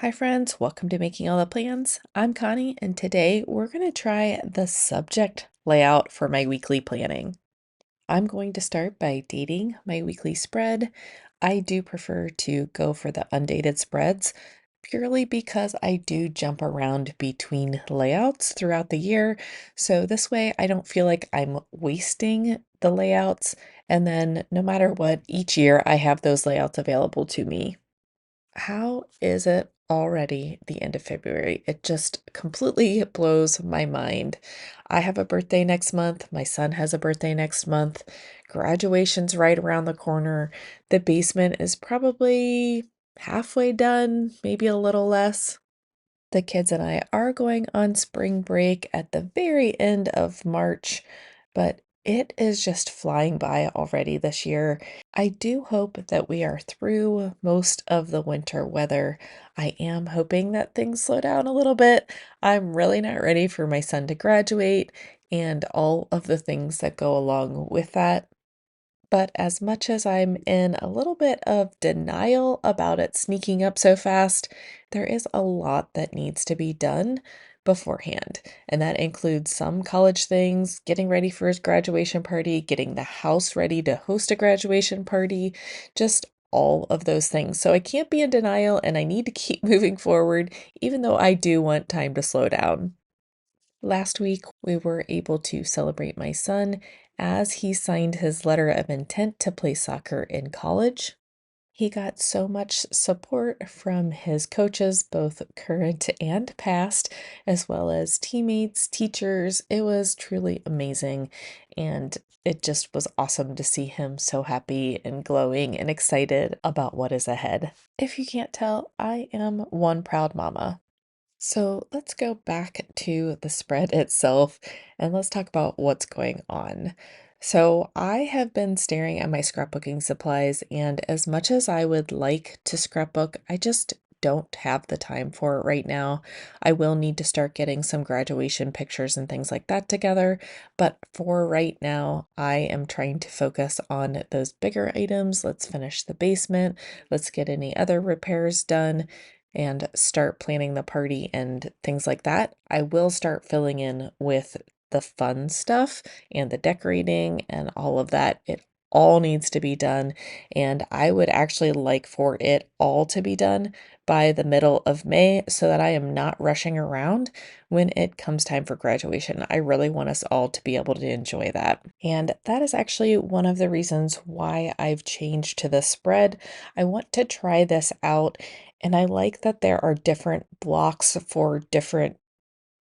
Hi friends, welcome to Making All the Plans. I'm Connie, and today we're going to try the subject layout for my weekly planning. I'm going to start by dating my weekly spread. I do prefer to go for the undated spreads purely because I do jump around between layouts throughout the year. So this way I don't feel like I'm wasting the layouts. And then no matter what, each year I have those layouts available to me. How is it already the end of February? It just completely blows my mind. I have a birthday next month. My son has a birthday next month. Graduation's right around the corner. The basement is probably halfway done, maybe a little less. The kids and I are going on spring break at the very end of March, but it is just flying by already this year. I do hope that we are through most of the winter weather. I am hoping that things slow down a little bit. I'm really not ready for my son to graduate and all of the things that go along with that. But as much as I'm in a little bit of denial about it sneaking up so fast, there is a lot that needs to be done beforehand. And that includes some college things, getting ready for his graduation party, getting the house ready to host a graduation party, just all of those things. So I can't be in denial and I need to keep moving forward, even though I do want time to slow down. Last week, we were able to celebrate my son as he signed his letter of intent to play soccer in college. He got so much support from his coaches, both current and past, as well as teammates, teachers. It was truly amazing. And it just was awesome to see him so happy and glowing and excited about what is ahead. If you can't tell, I am one proud mama. So let's go back to the spread itself and let's talk about what's going on. So I have been staring at my scrapbooking supplies, and as much as I would like to scrapbook, I just don't have the time for it right now. I will need to start getting some graduation pictures and things like that together, but for right now, I am trying to focus on those bigger items. Let's finish the basement, let's get any other repairs done and start planning the party and things like that. I will start filling in with the fun stuff and the decorating and all of that. It all needs to be done, and I would actually like for it all to be done by the middle of May so that I am not rushing around when it comes time for graduation. I really want us all to be able to enjoy that. And that is actually one of the reasons why I've changed to the spread. I want to try this out, and I like that there are different blocks for different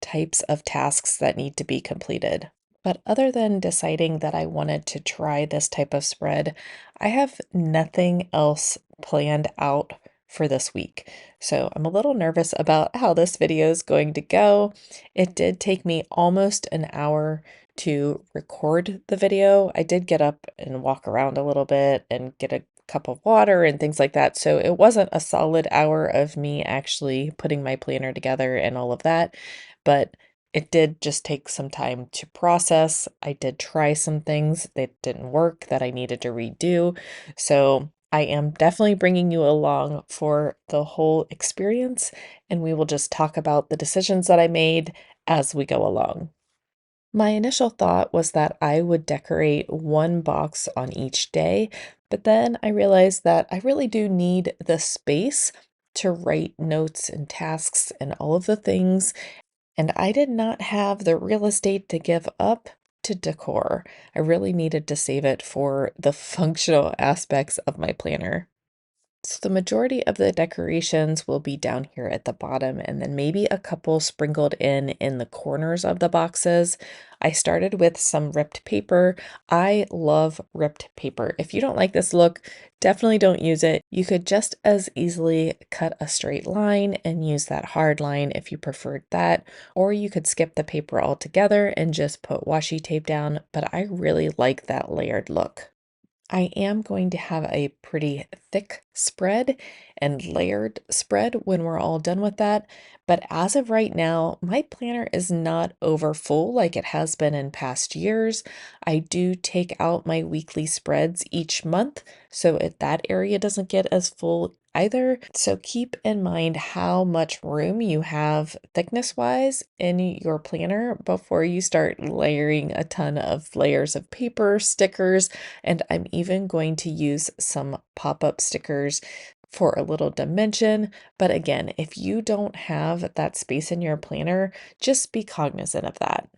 types of tasks that need to be completed. But other than deciding that I wanted to try this type of spread, I have nothing else planned out for this week. So I'm a little nervous about how this video is going to go. It did take me almost an hour to record the video. I did get up and walk around a little bit and get a cup of water and things like that. So it wasn't a solid hour of me actually putting my planner together and all of that, but it did just take some time to process. I did try some things that didn't work that I needed to redo. So I am definitely bringing you along for the whole experience, and we will just talk about the decisions that I made as we go along. My initial thought was that I would decorate one box on each day, but then I realized that I really do need the space to write notes and tasks and all of the things, and I did not have the real estate to give up to decor. I really needed to save it for the functional aspects of my planner. So the majority of the decorations will be down here at the bottom, and then maybe a couple sprinkled in the corners of the boxes. I started with some ripped paper. I love ripped paper. If you don't like this look, definitely don't use it. You could just as easily cut a straight line and use that hard line if you preferred that, or you could skip the paper altogether and just put washi tape down, but I really like that layered look. I am going to have a pretty thick spread and layered spread when we're all done with that. But as of right now, my planner is not over full like it has been in past years. I do take out my weekly spreads each month, so if that area doesn't get as full either. So keep in mind how much room you have thickness-wise in your planner before you start layering a ton of layers of paper, stickers, and I'm even going to use some pop-up stickers for a little dimension. But again, if you don't have that space in your planner, just be cognizant of that.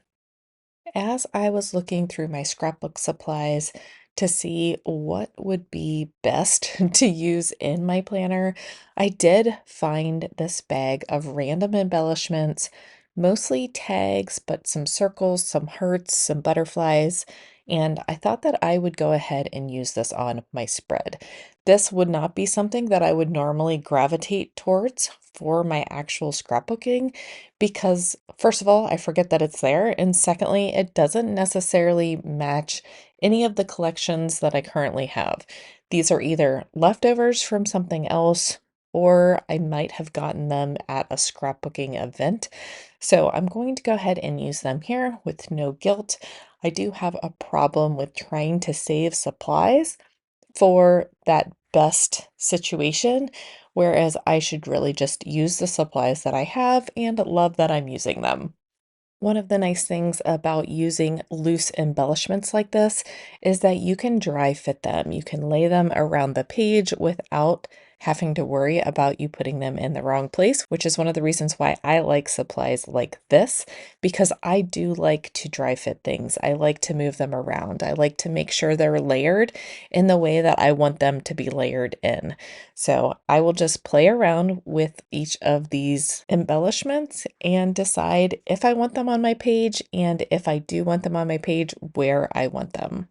As I was looking through my scrapbook supplies to see what would be best to use in my planner, I did find this bag of random embellishments, mostly tags, but some circles, some hearts, some butterflies, and I thought that I would go ahead and use this on my spread. This would not be something that I would normally gravitate towards for my actual scrapbooking because, first of all, I forget that it's there, and secondly, it doesn't necessarily match any of the collections that I currently have. These are either leftovers from something else, or I might have gotten them at a scrapbooking event. So I'm going to go ahead and use them here with no guilt. I do have a problem with trying to save supplies for that best situation, whereas I should really just use the supplies that I have and love that I'm using them. One of the nice things about using loose embellishments like this is that you can dry fit them. You can lay them around the page without having to worry about you putting them in the wrong place, which is one of the reasons why I like supplies like this, because I do like to dry fit things. I like to move them around. I like to make sure they're layered in the way that I want them to be layered in. So I will just play around with each of these embellishments and decide if I want them on my page, and if I do want them on my page, where I want them.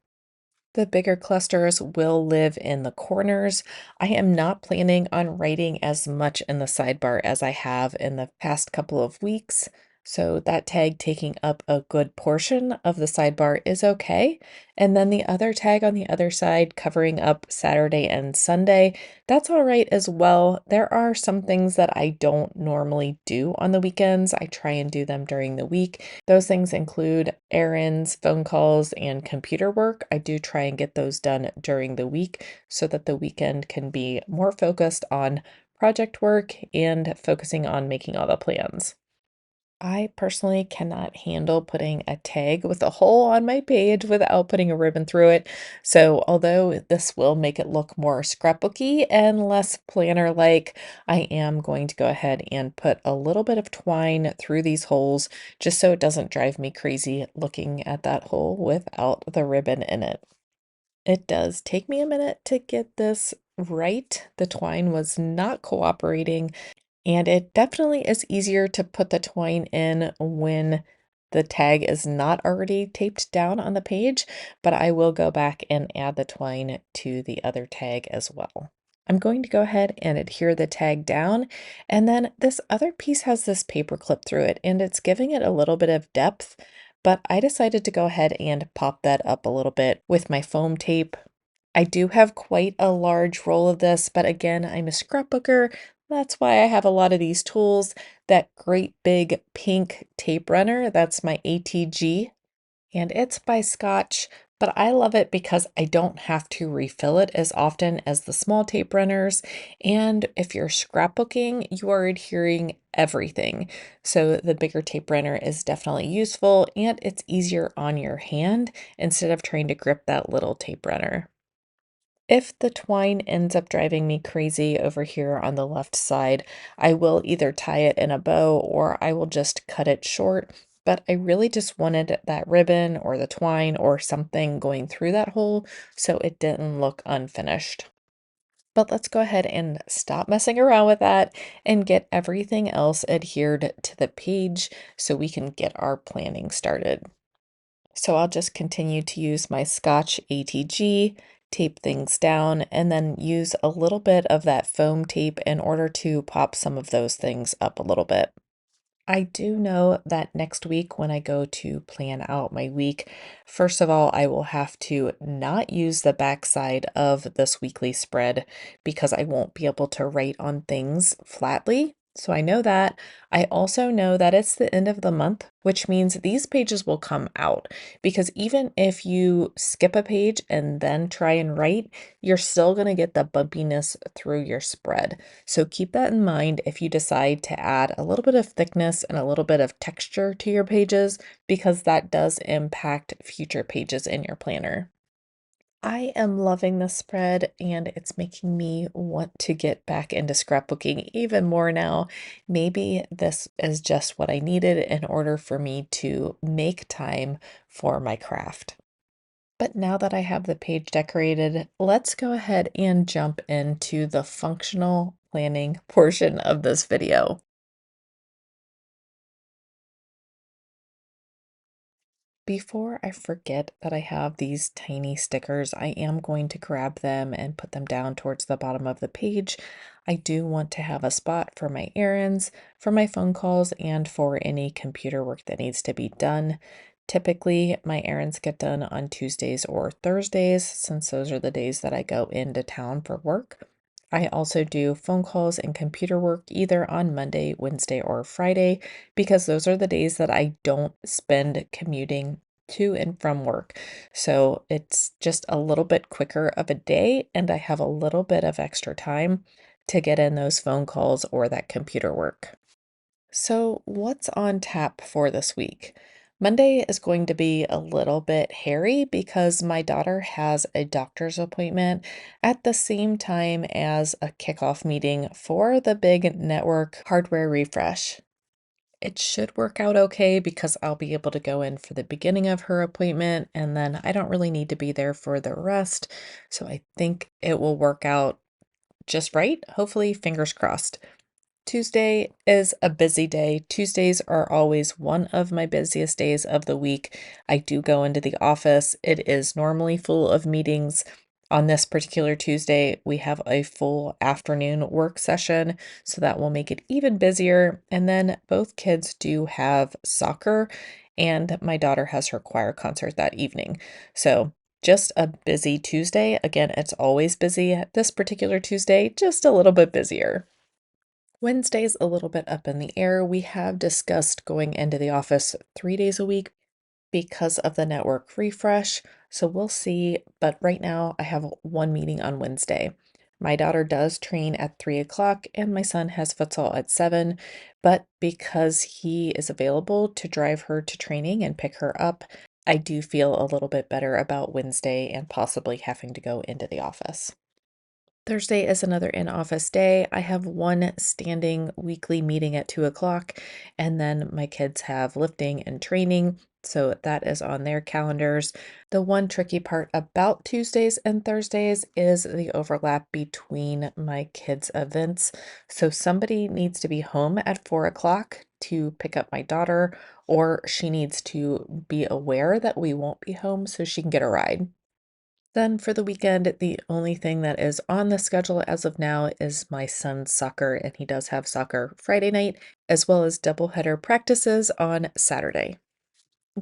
The bigger clusters will live in the corners. I am not planning on writing as much in the sidebar as I have in the past couple of weeks. So that tag taking up a good portion of the sidebar is okay. And then the other tag on the other side covering up Saturday and Sunday, that's all right as well. There are some things that I don't normally do on the weekends. I try and do them during the week. Those things include errands, phone calls, and computer work. I do try and get those done during the week so that the weekend can be more focused on project work and focusing on making all the plans. I personally cannot handle putting a tag with a hole on my page without putting a ribbon through it. So, although this will make it look more scrapbooky and less planner-like, I am going to go ahead and put a little bit of twine through these holes just so it doesn't drive me crazy looking at that hole without the ribbon in it. It does take me a minute to get this right. The twine was not cooperating, and it definitely is easier to put the twine in when the tag is not already taped down on the page, but I will go back and add the twine to the other tag as well. I'm going to go ahead and adhere the tag down, and then this other piece has this paper clip through it, and it's giving it a little bit of depth, but I decided to go ahead and pop that up a little bit with my foam tape. I do have quite a large roll of this, but again, I'm a scrapbooker. That's why I have a lot of these tools. That great big pink tape runner, that's my ATG, and it's by Scotch, but I love it because I don't have to refill it as often as the small tape runners. And if you're scrapbooking, you are adhering everything. So the bigger tape runner is definitely useful, and it's easier on your hand instead of trying to grip that little tape runner. If the twine ends up driving me crazy over here on the left side, I will either tie it in a bow or I will just cut it short. But I really just wanted that ribbon or the twine or something going through that hole so it didn't look unfinished. But let's go ahead and stop messing around with that and get everything else adhered to the page so we can get our planning started. So I'll just continue to use my Scotch ATG, tape things down, and then use a little bit of that foam tape in order to pop some of those things up a little bit. I do know that next week when I go to plan out my week, first of all, I will have to not use the backside of this weekly spread because I won't be able to write on things flatly. So I know that. I also know that it's the end of the month, which means these pages will come out because even if you skip a page and then try and write, you're still going to get the bumpiness through your spread. So keep that in mind if you decide to add a little bit of thickness and a little bit of texture to your pages, because that does impact future pages in your planner. I am loving this spread and it's making me want to get back into scrapbooking even more now. Maybe this is just what I needed in order for me to make time for my craft. But now that I have the page decorated, let's go ahead and jump into the functional planning portion of this video. Before I forget that I have these tiny stickers, I am going to grab them and put them down towards the bottom of the page. I do want to have a spot for my errands, for my phone calls, and for any computer work that needs to be done. Typically, my errands get done on Tuesdays or Thursdays, since those are the days that I go into town for work. I also do phone calls and computer work either on Monday, Wednesday, or Friday because those are the days that I don't spend commuting to and from work. So it's just a little bit quicker of a day, and I have a little bit of extra time to get in those phone calls or that computer work. So, what's on tap for this week? Monday is going to be a little bit hairy because my daughter has a doctor's appointment at the same time as a kickoff meeting for the big network hardware refresh. It should work out okay because I'll be able to go in for the beginning of her appointment and then I don't really need to be there for the rest. So I think it will work out just right. Hopefully, fingers crossed. Tuesday is a busy day. Tuesdays are always one of my busiest days of the week. I do go into the office. It is normally full of meetings. On this particular Tuesday, we have a full afternoon work session, so that will make it even busier. And then both kids do have soccer, and my daughter has her choir concert that evening. So just a busy Tuesday. Again, it's always busy. This particular Tuesday, just a little bit busier. Wednesday's a little bit up in the air. We have discussed going into the office 3 days a week because of the network refresh. So we'll see. But right now, I have one meeting on Wednesday. My daughter does train at 3 o'clock, and my son has futsal at 7. But because he is available to drive her to training and pick her up, I do feel a little bit better about Wednesday and possibly having to go into the office. Thursday is another in-office day. I have one standing weekly meeting at 2 o'clock, and then my kids have lifting and training, so that is on their calendars. The one tricky part about Tuesdays and Thursdays is the overlap between my kids' events. So somebody needs to be home at 4 o'clock to pick up my daughter, or she needs to be aware that we won't be home so she can get a ride. Then for the weekend, the only thing that is on the schedule as of now is my son's soccer, and he does have soccer Friday night, as well as doubleheader practices on Saturday.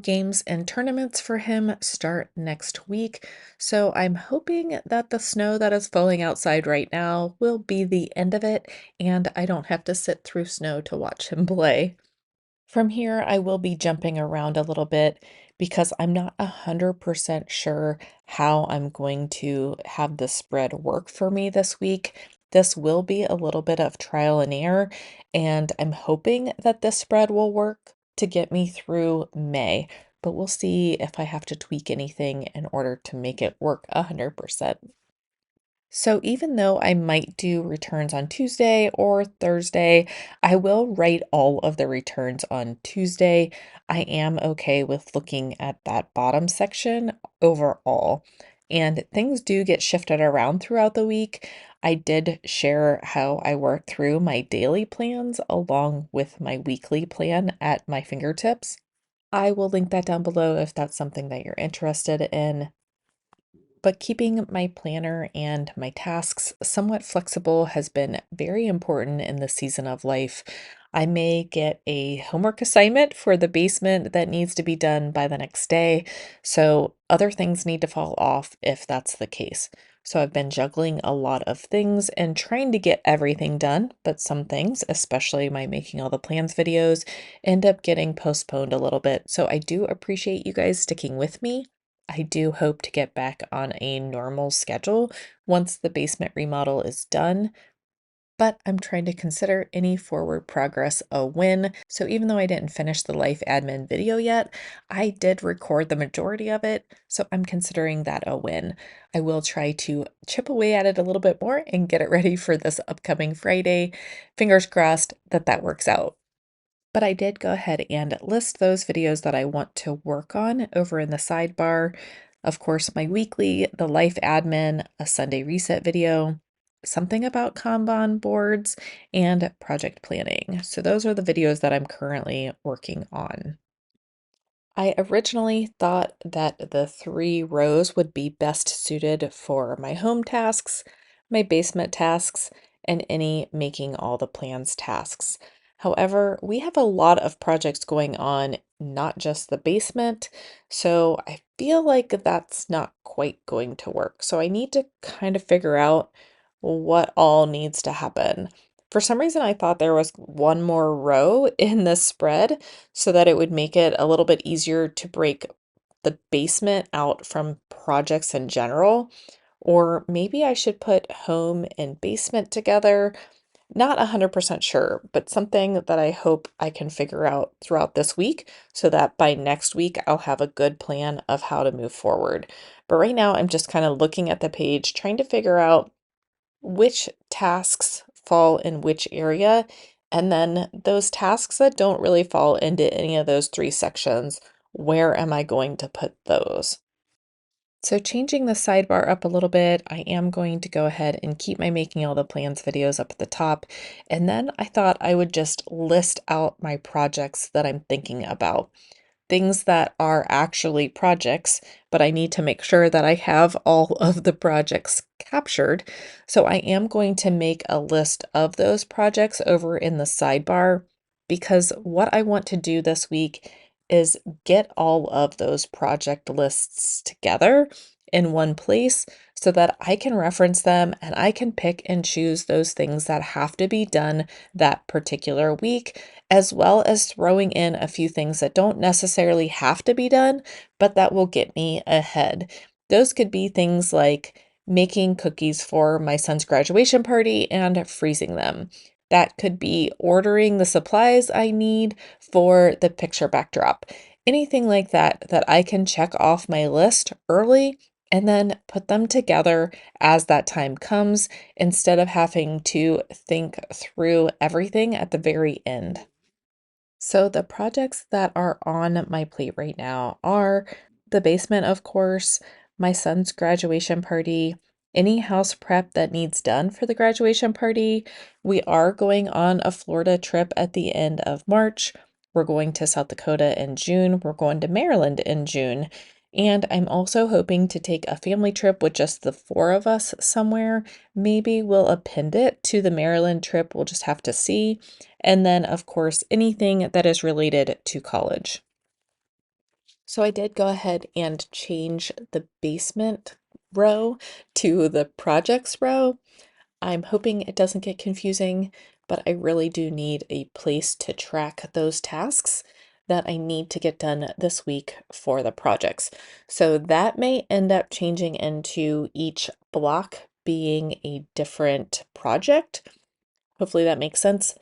Games and tournaments for him start next week, so I'm hoping that the snow that is falling outside right now will be the end of it, and I don't have to sit through snow to watch him play. From here, I will be jumping around a little bit because I'm not 100% sure how I'm going to have the spread work for me this week. This will be a little bit of trial and error, and I'm hoping that this spread will work to get me through May, but we'll see if I have to tweak anything in order to make it work 100%. So even though I might do returns on Tuesday or Thursday, I will write all of the returns on Tuesday. I am okay with looking at that bottom section overall. And things do get shifted around throughout the week. I did share how I work through my daily plans along with my weekly plan at my fingertips. I will link that down below if that's something that you're interested in. But keeping my planner and my tasks somewhat flexible has been very important in this season of life. I may get a homework assignment for the basement that needs to be done by the next day, so other things need to fall off if that's the case. So I've been juggling a lot of things and trying to get everything done, but some things, especially my making all the plans videos, end up getting postponed a little bit. So I do appreciate you guys sticking with me. I do hope to get back on a normal schedule once the basement remodel is done, but I'm trying to consider any forward progress a win. So even though I didn't finish the life admin video yet, I did record the majority of it. So I'm considering that a win. I will try to chip away at it a little bit more and get it ready for this upcoming Friday. Fingers crossed that that works out. But I did go ahead and list those videos that I want to work on over in the sidebar. Of course, my weekly, the life admin, a Sunday reset video, something about Kanban boards, and project planning. So those are the videos that I'm currently working on. I originally thought that the 3 rows would be best suited for my home tasks, my basement tasks, and any making all the plans tasks. However, we have a lot of projects going on, not just the basement, so I feel like that's not quite going to work. So I need to kind of figure out what all needs to happen. For some reason, I thought there was one more row in this spread so that it would make it a little bit easier to break the basement out from projects in general. Or maybe I should put home and basement together. Not 100% sure, but something that I hope I can figure out throughout this week so that by next week I'll have a good plan of how to move forward. But right now I'm just kind of looking at the page, trying to figure out which tasks fall in which area, and then those tasks that don't really fall into any of those 3 sections, where am I going to put those? So changing the sidebar up a little bit, I am going to go ahead and keep my making all the plans videos up at the top. And then I thought I would just list out my projects that I'm thinking about, things that are actually projects, but I need to make sure that I have all of the projects captured. So I am going to make a list of those projects over in the sidebar because what I want to do this week is get all of those project lists together in one place so that I can reference them and I can pick and choose those things that have to be done that particular week, as well as throwing in a few things that don't necessarily have to be done, but that will get me ahead. Those could be things like making cookies for my son's graduation party and freezing them. That could be ordering the supplies I need for the picture backdrop. Anything like that that I can check off my list early and then put them together as that time comes instead of having to think through everything at the very end. So the projects that are on my plate right now are the basement, of course, my son's graduation party, any house prep that needs done for the graduation party. We are going on a Florida trip at the end of March. We're going to South Dakota in June. We're going to Maryland in June. And I'm also hoping to take a family trip with just the 4 of us somewhere. Maybe we'll append it to the Maryland trip. We'll just have to see. And then, of course, anything that is related to college. So I did go ahead and change the basement row to the projects row. I'm hoping it doesn't get confusing, but I really do need a place to track those tasks that I need to get done this week for the projects. So that may end up changing into each block being a different project. Hopefully that makes sense.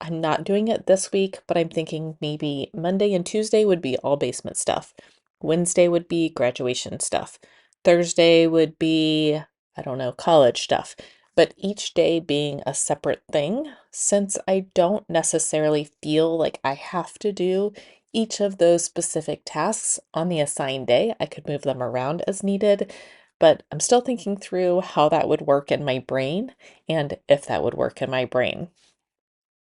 I'm not doing it this week, but I'm thinking maybe Monday and Tuesday would be all basement stuff. Wednesday would be graduation stuff. Thursday would be, I don't know, college stuff. But each day being a separate thing, since I don't necessarily feel like I have to do each of those specific tasks on the assigned day, I could move them around as needed. But I'm still thinking through how that would work in my brain and if that would work in my brain.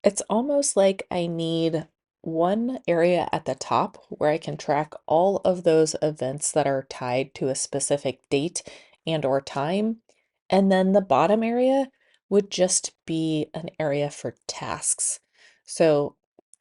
It's almost like I need one area at the top where I can track all of those events that are tied to a specific date and or time. And then the bottom area would just be an area for tasks. So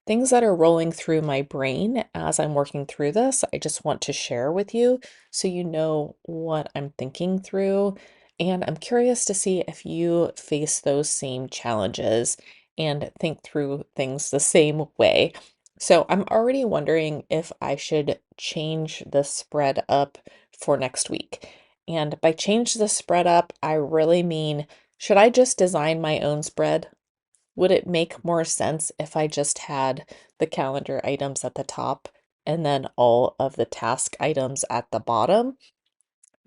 things that are rolling through my brain as I'm working through this, I just want to share with you so you know what I'm thinking through And I'm curious to see if you face those same challenges and think through things the same way. So I'm already wondering if I should change the spread up for next week. And by change the spread up, I really mean, should I just design my own spread? Would it make more sense if I just had the calendar items at the top and then all of the task items at the bottom?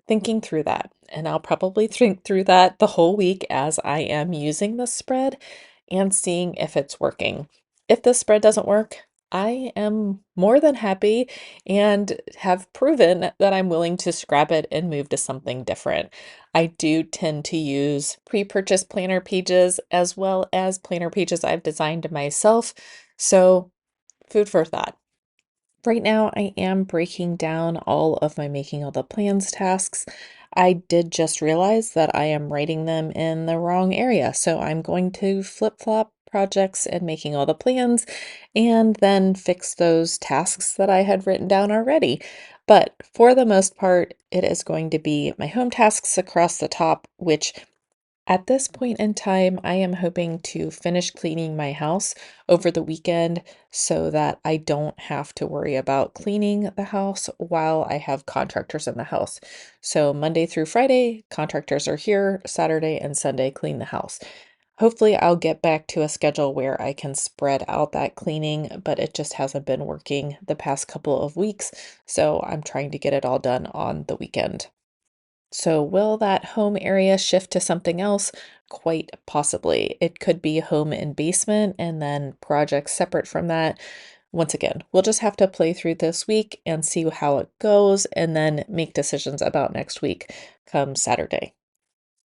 Thinking through that, and I'll probably think through that the whole week as I am using the spread and seeing if it's working. If the spread doesn't work, I am more than happy and have proven that I'm willing to scrap it and move to something different. I do tend to use pre-purchase planner pages as well as planner pages I've designed myself. So, food for thought. Right now, I am breaking down all of my making all the plans tasks. I did just realize that I am writing them in the wrong area, so I'm going to flip-flop projects and making all the plans and then fix those tasks that I had written down already. But for the most part, it is going to be my home tasks across the top, which at this point in time, I am hoping to finish cleaning my house over the weekend so that I don't have to worry about cleaning the house while I have contractors in the house. So Monday through Friday, contractors are here, Saturday and Sunday clean the house. Hopefully, I'll get back to a schedule where I can spread out that cleaning, but it just hasn't been working the past couple of weeks, so I'm trying to get it all done on the weekend. So, will that home area shift to something else? Quite possibly. It could be home and basement and then projects separate from that. Once again, we'll just have to play through this week and see how it goes and then make decisions about next week come Saturday.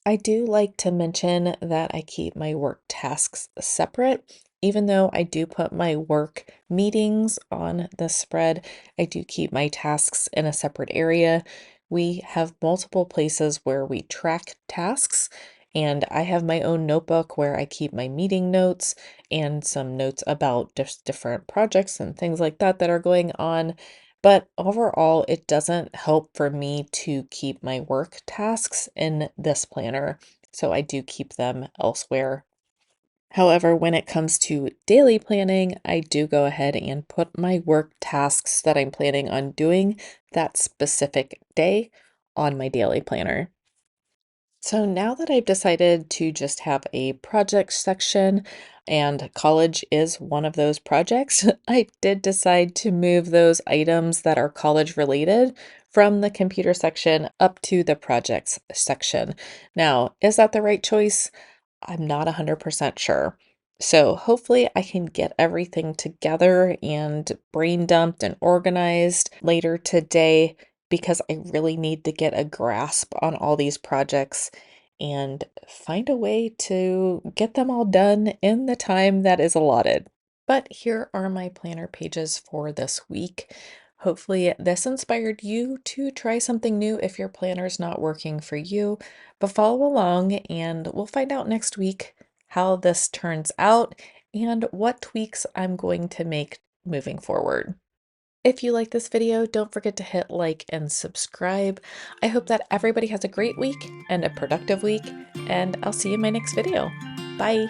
I do like to mention that I keep my work tasks separate. Even though I do put my work meetings on the spread, I do keep my tasks in a separate area. We have multiple places where we track tasks, and I have my own notebook where I keep my meeting notes and some notes about just different projects and things like that that are going on. But overall, it doesn't help for me to keep my work tasks in this planner, so I do keep them elsewhere. However, when it comes to daily planning, I do go ahead and put my work tasks that I'm planning on doing that specific day on my daily planner. So now that I've decided to just have a project section, and college is one of those projects, I did decide to move those items that are college related from the computer section up to the projects section. Now, is that the right choice? I'm not 100% sure. So hopefully I can get everything together and brain dumped and organized later today because I really need to get a grasp on all these projects and find a way to get them all done in the time that is allotted. But here are my planner pages for this week. Hopefully, this inspired you to try something new if your planner's not working for you. But follow along, and we'll find out next week how this turns out and what tweaks I'm going to make moving forward. If you like this video, don't forget to hit like and subscribe. I hope that everybody has a great week and a productive week, and I'll see you in my next video. Bye!